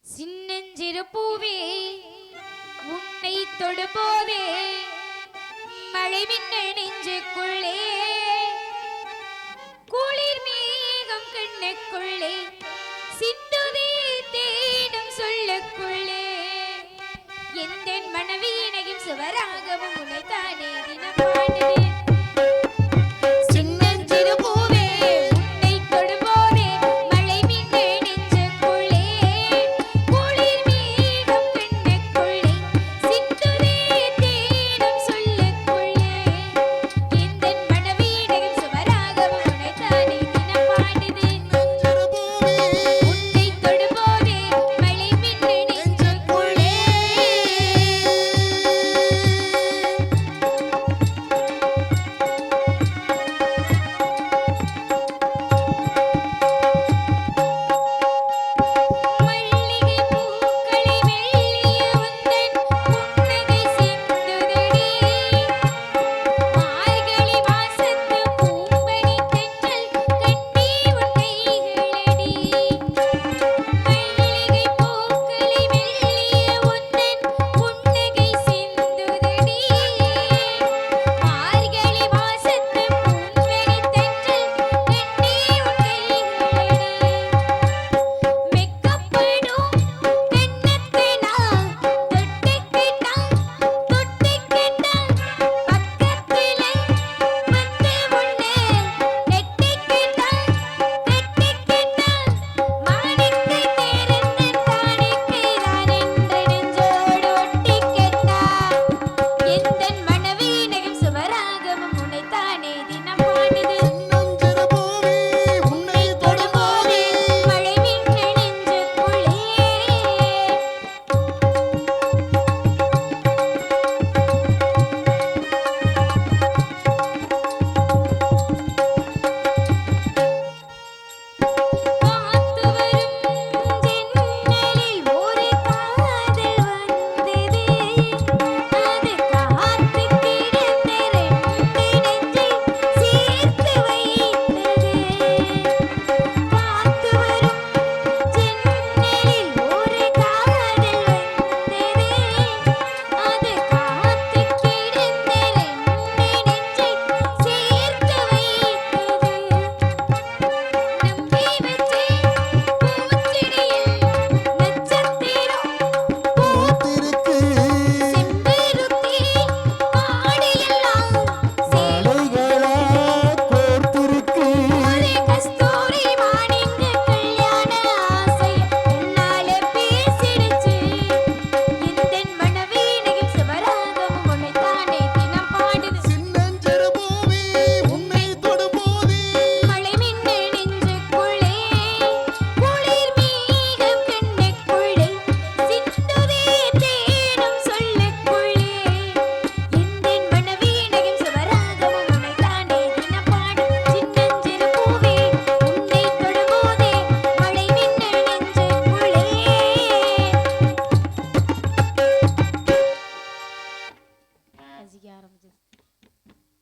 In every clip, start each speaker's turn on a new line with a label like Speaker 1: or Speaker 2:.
Speaker 1: சின்னஞ்சிறு பூவே உன்னை தொடுபோதே மழை மின்னல் நெஞ்சுக்குள்ளே குளிர் மேகம் கண்ணுக்குள்ளே சிந்துதே தேடும் சொல்லுக்குள்ளே எந்த மனவீணையும் சுவராகவும் உனைத்தானே தினம் பாடுதே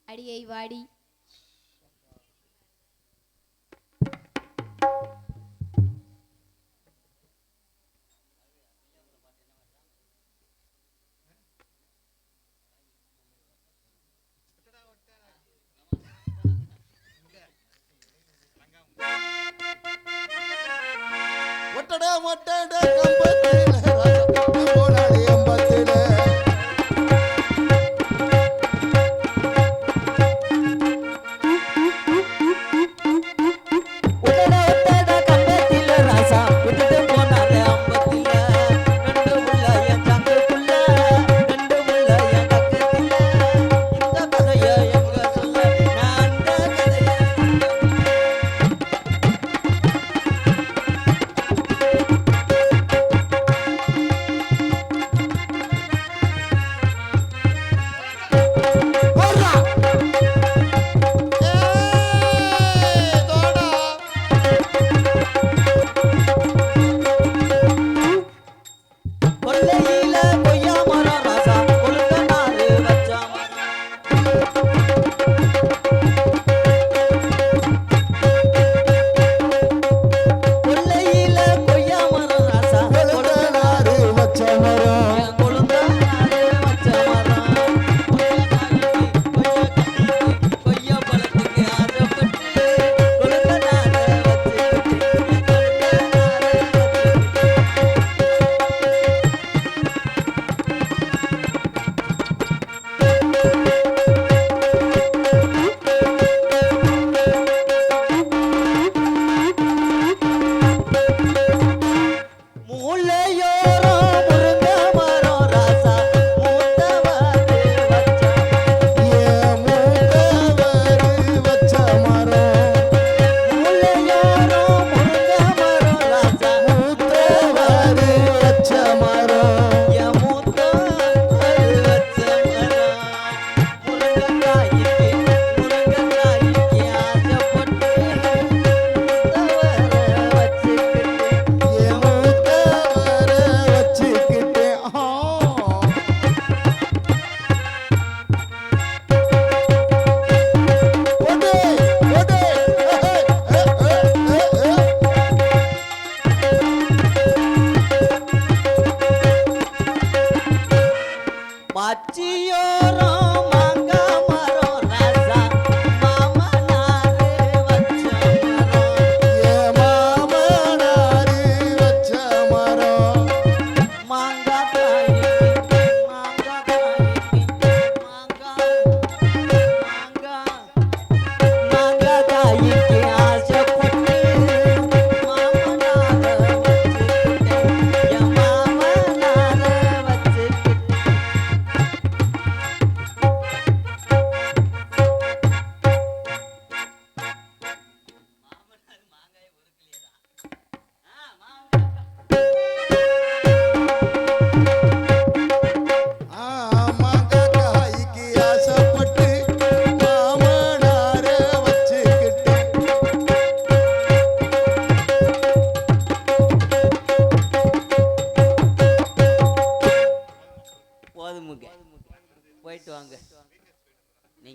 Speaker 1: அடியை வாடி
Speaker 2: ஒட்டடா ஒட்டடா கம்பத்தில போடாதே அம்பத்தில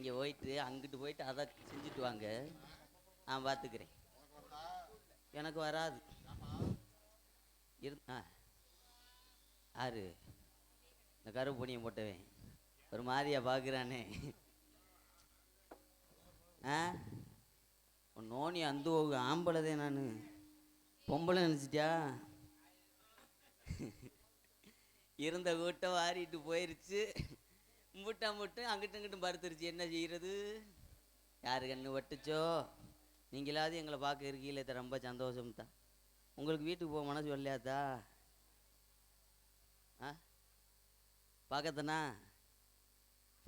Speaker 3: நீங்கள் போயிட்டு அங்கிட்டு போயிட்டு அதை செஞ்சுட்டு வாங்க, நான் பார்த்துக்கிறேன். எனக்கு வராது. யாரு இந்த கருப்பு பொணியை போட்டவன் ஒரு மாதிரியா பார்க்குறானே? நோனி அந்த ஆம்பளதே, நான் பொம்பளை நினச்சிட்டியா? இருந்த கூட்டம் வாரிட்டு போயிருச்சு. முட்டை அங்கிட்டும் இங்கிட்டும் பருத்துருச்சு. என்ன செய்கிறது? யாரு கண்ணு வட்டுச்சோ? நீங்களாவது எங்களை பார்க்க இருக்கீங்களே, ரொம்ப சந்தோஷம் தான். உங்களுக்கு வீட்டுக்கு போக மனசு வரலையாத்தா? பார்க்கத்தானா?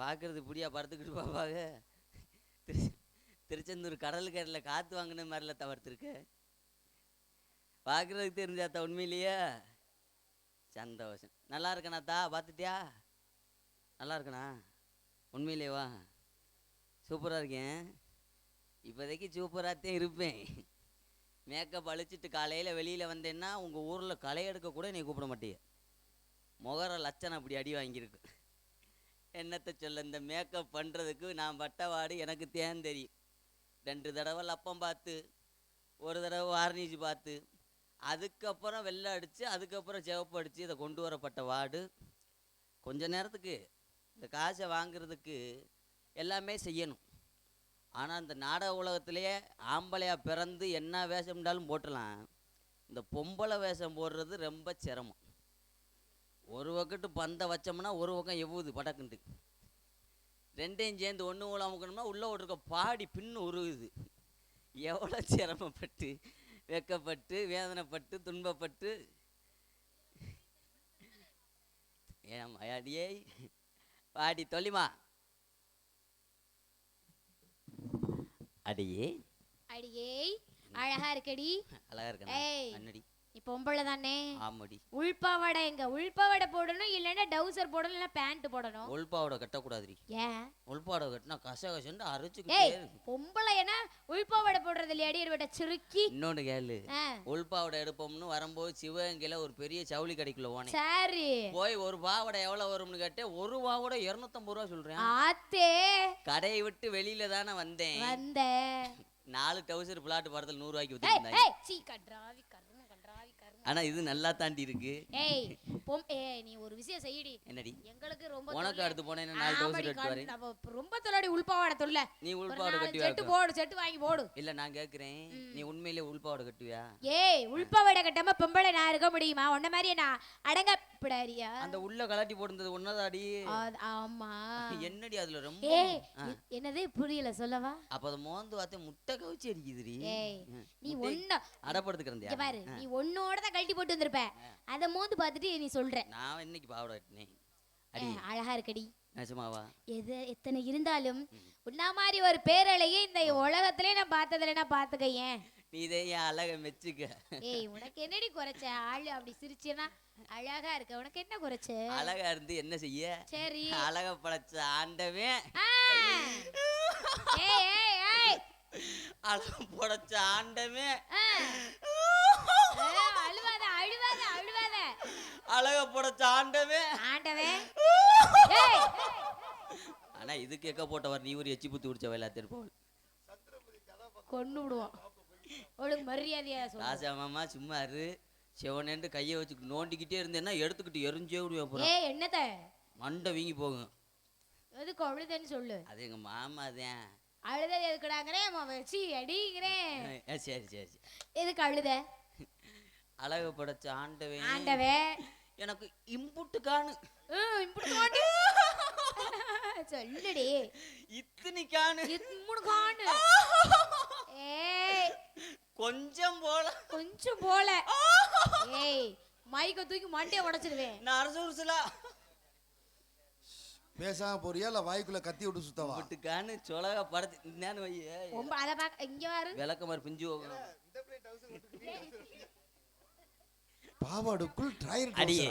Speaker 3: பார்க்கறது இப்படியா படுத்துக்கிட்டு பாப்பாங்க? திருச்செந்தூர் கடலுக்கரையில் காற்று வாங்கின மாதிரில தவிர்த்துருக்க. பார்க்குறதுக்கு தெரிஞ்சாத்தா உண்மையிலேயே? சந்தோஷம். நல்லா இருக்கணாத்தா? பார்த்துட்டியா? நல்லா இருக்கணா? உண்மையிலேவா? சூப்பராக இருக்கேன். இப்போதைக்கு சூப்பராகத்தான் இருப்பேன். மேக்கப் அழிச்சிட்டு காலையில் வெளியில் வந்தேன்னா உங்கள் ஊரில் களை எடுக்க கூட நீ கூப்பிட மாட்டீங்க. முகர லட்சணம் அப்படி அடி வாங்கியிருக்கு. என்னத்தை சொல்ல, இந்த மேக்கப் பண்ணுறதுக்கு நான் பட்டவாடு எனக்கு தேன் தெரியும். 2 தடவை லப்பம் பார்த்து, ஒரு தடவை வார்னிஷ் பார்த்து, அதுக்கப்புறம் வெள்ளை அடித்து, அதுக்கப்புறம் சிவப்பு அடித்து இதை கொண்டு வரப்பட்ட வார்டு. கொஞ்ச நேரத்துக்கு இந்த காசை வாங்கிறதுக்கு எல்லாமே செய்யணும். ஆனால் இந்த நாடக உலகத்திலேயே ஆம்பளையாக பிறந்து என்ன வேஷம்னாலும் போட்டலாம். இந்த பொம்பளை வேஷம் போடுறது ரொம்ப சிரமம். ஒரு பக்கத்து பந்தை வச்சோம்னா ஒரு பக்கம் எவ்வுது படக்குண்டு. ரெண்டையும் சேர்ந்து ஒன்று மூலம் அமுக்கணும்னா உள்ளே ஓட்டிருக்க பாடி பின்னு உருகுது. எவ்வளோ சிரமப்பட்டு, வெக்கப்பட்டு, வேதனைப்பட்டு, துன்பப்பட்டு. ஏன் அடியே பாடி தொல்லிமா அடியே
Speaker 1: அடியே அழகா இருக்கடி.
Speaker 3: அழகா இருக்கேன். அண்ணடி
Speaker 1: நீ பொம்பளை தானே?
Speaker 3: ஆமாடி.
Speaker 1: உள்பாவாடை எங்க? உள்பாவாடை போடணும், இல்லைன்னா டவுசர் போடணும், இல்லை பேண்ட் போடணும்.
Speaker 3: உள்பாவோட கட்டக்கூடாதுரி.
Speaker 1: ஏன்?
Speaker 3: உள்பாவோட கட்டினா கசகசன்னு
Speaker 1: அரைச்சுக்கிட்டே. பொம்பளை என்ன உள்பாவாடை போடுறது இல்லையா? அடி சுருக்கி.
Speaker 3: இன்னொன்று கேளு, உள்பாவோட எடுப்போம்னு வரும்போது சிவகங்கையில ஒரு பெரிய சவுளி கடைக்குள்ள போனேன்.
Speaker 1: சரி,
Speaker 3: போய் ஒரு பாவோட எவ்வளவு வரும்னு கேட்டேன். ஒரு பாவோட 250 ரூபா சொல்றேன்.
Speaker 1: ஆத்தே,
Speaker 3: கடையை விட்டு வெளியில தானே வந்தேன். 4 டவுசர் பிளாட் படத்தில் 100 ரூபாய்க்கு வித்துருந்தாங்க. ஆனா இது நல்லா தாண்டி இருக்கு.
Speaker 1: நீ ஒரு விஷயம் செய்யடி.
Speaker 3: என்னடி?
Speaker 1: எங்களுக்கு ரொம்ப
Speaker 3: உனக்கு அடுத்து போனேன்னா 4 டவுசர் எடுத்து வரேன்.
Speaker 1: ரொம்ப தொல்லடி உள்பாவாடை தொல்ல.
Speaker 3: நீ உள்பாவாடை கட்டுவியா?
Speaker 1: செட்டு போடு, செட்டு வாங்கி போடு.
Speaker 3: இல்ல நான் கேக்குறேன், நீ உண்மையிலேயே உள்பாவாடை கட்டுவியா?
Speaker 1: உள்பாவாடை கட்டாம பொம்பளை நான் இருக்க முடியுமா? உன்ன மாதிரி நான் அடங்க பிடாரியா?
Speaker 3: அந்த உள்ள கலட்டி போடுறது ஒன்னதாடி.
Speaker 1: ஆமா.
Speaker 3: என்னடி அதுல ரொம்ப
Speaker 1: என்னது புரியல, சொல்லவா?
Speaker 3: அப்ப அது மோந்து வார்த்தை முட்டை கவுச்சி அடிக்குதுடி.
Speaker 1: நீ ஒண்ணு
Speaker 3: அடப்படுத்துக்கிறேன்
Speaker 1: பாரு, நீ ஒன்னோட தான் கழட்டி போட்டு வந்திருப்ப. அத மோந்து பார்த்துட்டு நீ சொல்ற
Speaker 3: நான் இன்னைக்கு பாவாடை கட்டினேன். அடி
Speaker 1: அழகா இருக்கடி.
Speaker 3: நிஜமாவா?
Speaker 1: எத்தனை இருந்தாலும் உன்ன மாதிரி ஒரு பேரலையே இந்த உலகத்திலே நான் பார்த்ததுல. நான் பாத்துக்கையேன்.
Speaker 3: நீ இதே என் அழகை மெச்சுக்க.
Speaker 1: உனக்கு என்னடி குறைச்ச? ஆளு அப்படி சிரிச்சேன்னா அழகா இருக்க, உனக்கு என்ன குறைச்ச?
Speaker 3: அழகா இருந்து என்ன செய்ய? சரி, அழகா படைச்ச ஆண்டவன். அழகா படைச்ச ஆண்டவன்.
Speaker 1: அழுவாத அழுவாத அழுவாத.
Speaker 3: அழகா படைச்ச ஆண்டவன். ஆனா இது கேட்க போட்டவர் நீ ஒரு எச்சி புத்து குடிச்ச எல்லாத்தையும் போல்
Speaker 1: கொண்டு விடுவான். ஒழுங்கு மரியாதையா சொல்லு.
Speaker 3: ராசா மாமா சும்மா இரு. செவனேண்டு கையை வச்சு நோண்டிக்கிட்டே இருந்தேன்னா எடுத்துக்கிட்டு எரிஞ்சே விடுவேன்.
Speaker 1: என்னத்த
Speaker 3: மண்டை வீங்கி போகும்.
Speaker 1: எதுக்கு அழுதன்னு சொல்லு.
Speaker 3: அது எங்க மாமா தான்.
Speaker 1: அழுதல் எதுக்குடாங்கிறேன் வச்சு அடிக்கிறேன்.
Speaker 3: சரி சரி.
Speaker 1: எதுக்கு அழுத?
Speaker 3: அழகு படைச்ச ஆண்டவன். எனக்கு இம்புட்டு காணு.
Speaker 1: சொல்லுடி.
Speaker 3: இத்தனை காணு.
Speaker 1: காணு.
Speaker 3: கொஞ்சம் போல.
Speaker 1: கொஞ்சம் போல. மைக்க தூக்கி மண்டைய உடைச்சிடுவேன்.
Speaker 3: நான் அரசுலா
Speaker 2: பேசாம போறியா இல்ல வாய்க்குள்ள கத்தி விட்டு சுத்தவா?
Speaker 3: விட்டுக்கான்னு சொலகா படத்து நான் வையே.
Speaker 1: ரொம்ப அத பாக்க இங்க வர
Speaker 3: விளக்கமார் பிஞ்சு போகும்.
Speaker 2: பாவாடுக்குள் ட்ரையர்
Speaker 3: அடியே.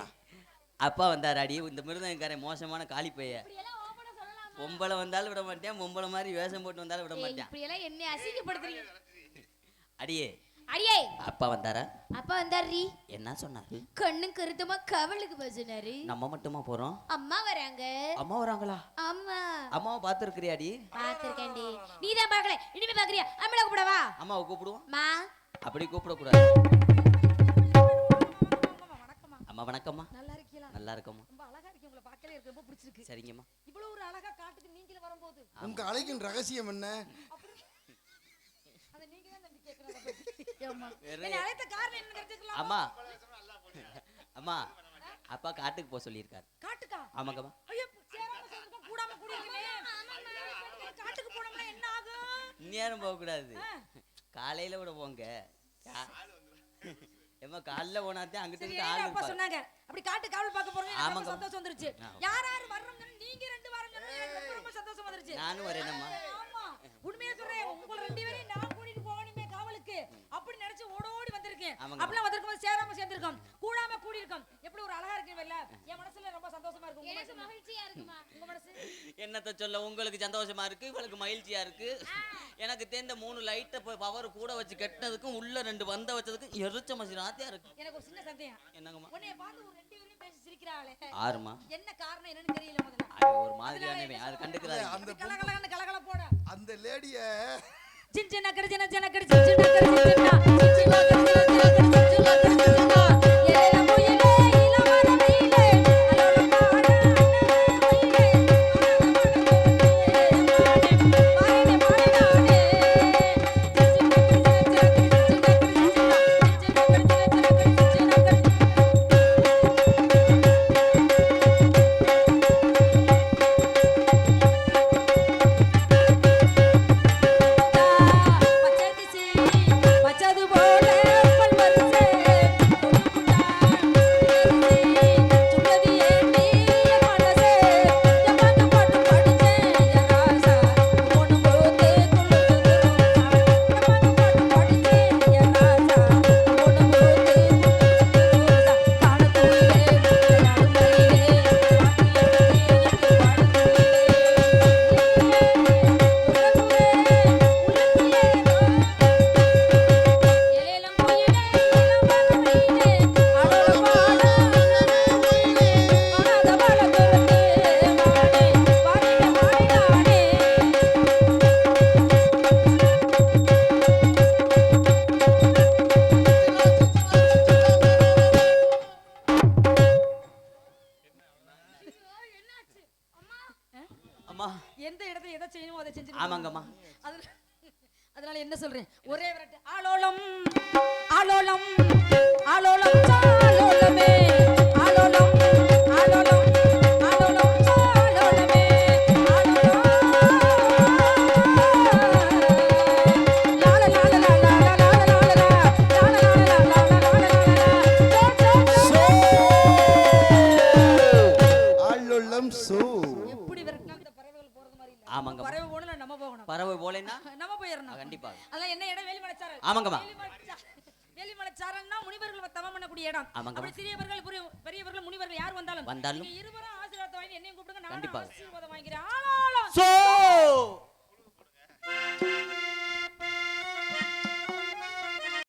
Speaker 3: அப்பா வந்தார் அடி. இந்த மிருதங்காரன் மோசமான காளி பைய. பொம்பளை வந்தாலும் விட மாட்டேன், பொம்பளை மாதிரி வேஷம் போட்டு வந்தாலும் விட மாட்டேன்.
Speaker 1: இப்படி எல்லாம் என்ன அசிங்கப்படுத்துறீங்க?
Speaker 3: அடியே
Speaker 1: அடியே
Speaker 3: அப்பா வந்தாரா?
Speaker 1: அப்பா வந்தாரு.
Speaker 3: என்ன சொன்னாரு?
Speaker 1: கண்ணு கருத்துமா கவலுக்கு போச்சுனாரு.
Speaker 3: நம்ம மட்டுமா போறோம்?
Speaker 1: அம்மா வராங்க.
Speaker 3: அம்மா வராங்களா?
Speaker 1: அம்மா.
Speaker 3: அம்மாவை பார்த்துருக்கிறியாடி?
Speaker 1: பார்த்திருக்கேன்டி. நீதான் பார்க்கல, இனிமே பார்க்கறியா? அம்மாவை கூப்பிடவா?
Speaker 3: அம்மாவை கூப்பிடுவோம்.
Speaker 1: மா.
Speaker 3: அப்படி கூப்பிடக்கூடாது. அம்மா வணக்கம்மா.
Speaker 4: நல்லா இருக்கீங்களா?
Speaker 3: நல்லா இருக்கம்மா.
Speaker 4: ரொம்ப அழகா இருக்கு, உங்களை பார்க்கவே எனக்கு ரொம்ப பிடிச்சிருக்கு.
Speaker 3: சரிங்கம்மா.
Speaker 4: இவ்வளவு ஒரு அழகா காட்டுக்கு நீங்களே வரும்போது
Speaker 2: உங்க அழைக்கின் ரகசியம் என்ன?
Speaker 4: அத நீங்க தான் நம்பி கேக்குறீங்க. என்ன அழைத்த காரணம் என்ன தெரிஞ்சுக்கலாம்?
Speaker 3: அம்மா அம்மா அப்பா காட்டுக்கு போக சொல்லியிருக்காரு.
Speaker 4: காட்டுக்கா?
Speaker 3: ஆமாங்கம்மா.
Speaker 4: ஐயோ சேராம சேர்ந்துக்க கூடாம கூடியிருக்கனே. காட்டுக்கு போனோம்னா என்ன ஆகும்?
Speaker 3: நேரம் போக கூடாது. காலையில கூட போங்க. ஏமா காலைல போனாதே அங்கிட்டு இருந்து ஆளு
Speaker 4: அப்பா சொன்னாங்க. அப்படி காட்டு காவல் பார்க்க போறோம். எனக்கு சந்தோஷம் வந்துருச்சு. யார் யார் வர்றோம்னு நீங்க ரெண்டு வாரம் சொன்னீங்க. எனக்கு ரொம்ப சந்தோஷம் வந்துருச்சு.
Speaker 3: நானும் வரேனம்மா.
Speaker 4: ஆமா. உண்மையா சொல்றேன். உங்க ரெண்டு பேரையும் நான் கூட்டிட்டு போகணுமே காவலுக்கு. அப்படி நினைச்சு ஓடோடி வந்திருக்கேன். அப்பலாம் வந்திருக்கும் சேராம சேர்ந்திருக்கோம். கூடாம கூடி இருக்கோம். எப்படி ஒரு அழகா இருக்குல்ல? என் மனசுல ரொம்ப சந்தோஷமா இருக்கு.
Speaker 1: எனக்கு மகிழ்ச்சியா இருக்குமா?
Speaker 4: உங்க மனசு
Speaker 3: என்னத்த சொல்ல, உங்களுக்கு சந்தோஷமா இருக்கு, இவளுக்கு மகிழ்ச்சியா இருக்கு. எனக்கு தேர்ந்த 3 லைட்ட பவர் கூட வச்சு கட்டினதுக்கும் உள்ள 2 வந்த வச்சதுக்கும் எரிச்ச மசினாத்தியா இருக்கு.
Speaker 4: எனக்கு ஒரு சின்ன சந்தேகம்.
Speaker 3: என்னங்கம்மா?
Speaker 4: உன்னைய பார்த்து ஒரு ரெண்டு பேரும் பேசி சிரிக்கறாளே.
Speaker 3: ஆறுமா?
Speaker 4: என்ன காரணம் என்னன்னு தெரியல முதல்ல.
Speaker 3: அது ஒரு மாதிரியானவே, அது கண்டுக்கறாரு.
Speaker 4: அந்த கலகலன்னு கலகல போட.
Speaker 2: அந்த லேடிய
Speaker 4: சின்ன கடி சின்ன சின்ன கடி சின்ன கடி சின்ன சின்ன ஏல முயலே இளமர மயிலே அலோல பாட மானே மானே மச்சது போல பல்வரிசே சுமதி ஏண்டி மனசே ஜமாத்து பாட்டு படிச்சேன் ராசா பொண்ணு போதே குளுது ஜமாத்து பாட்டு படிச்சேன் ராசா பொண்ணு போதே குளுது காணத்துயிலே நாடுமையிலே
Speaker 3: அம்மா.
Speaker 4: எந்த இடத்துல எதை செய்யணுமோ அதை செஞ்சு.
Speaker 3: ஆமாங்கம்மா.
Speaker 4: அதனால என்ன சொல்றேன், ஒரே விரட்டு ஆலோலம் ஆலோலம் ஆலோலம் சாலோலமே ஆலோலம் ஆலோலம் ஆலோலம் சாலோலமே ஆலோலம் லால லால லால லால லால
Speaker 2: ஆளுள்ளம் சோ.
Speaker 4: எப்படி விரட்டினா இந்த பறவைகள் போறது மாதிரி இல்ல.
Speaker 3: ஆமாங்க.
Speaker 4: பறவை போகணும் நம்ம போகணும்.
Speaker 3: பறவை போலேன்னா
Speaker 4: நம்ம போயிரணும்.
Speaker 3: கண்டிப்பா.
Speaker 4: அதெல்லாம் என்ன இடம்? வேலிமலைச்சாரல்.
Speaker 3: ஆமாங்கம்மா.
Speaker 4: வேலிமலைச்சாரல்னா முனிவர்கள் தவம் பண்ணக்கூடிய இடம். அப்படி சிறியவர்கள் பெரியவர்கள் முனிவர்கள் யார் வந்தாலும் நீங்க இருவரும் ஆசீர்வாதம் வாங்கி என்னையும் கூப்பிடுங்க. நான் ஆசீர்வாதம் வாங்கிக்கிறேன்.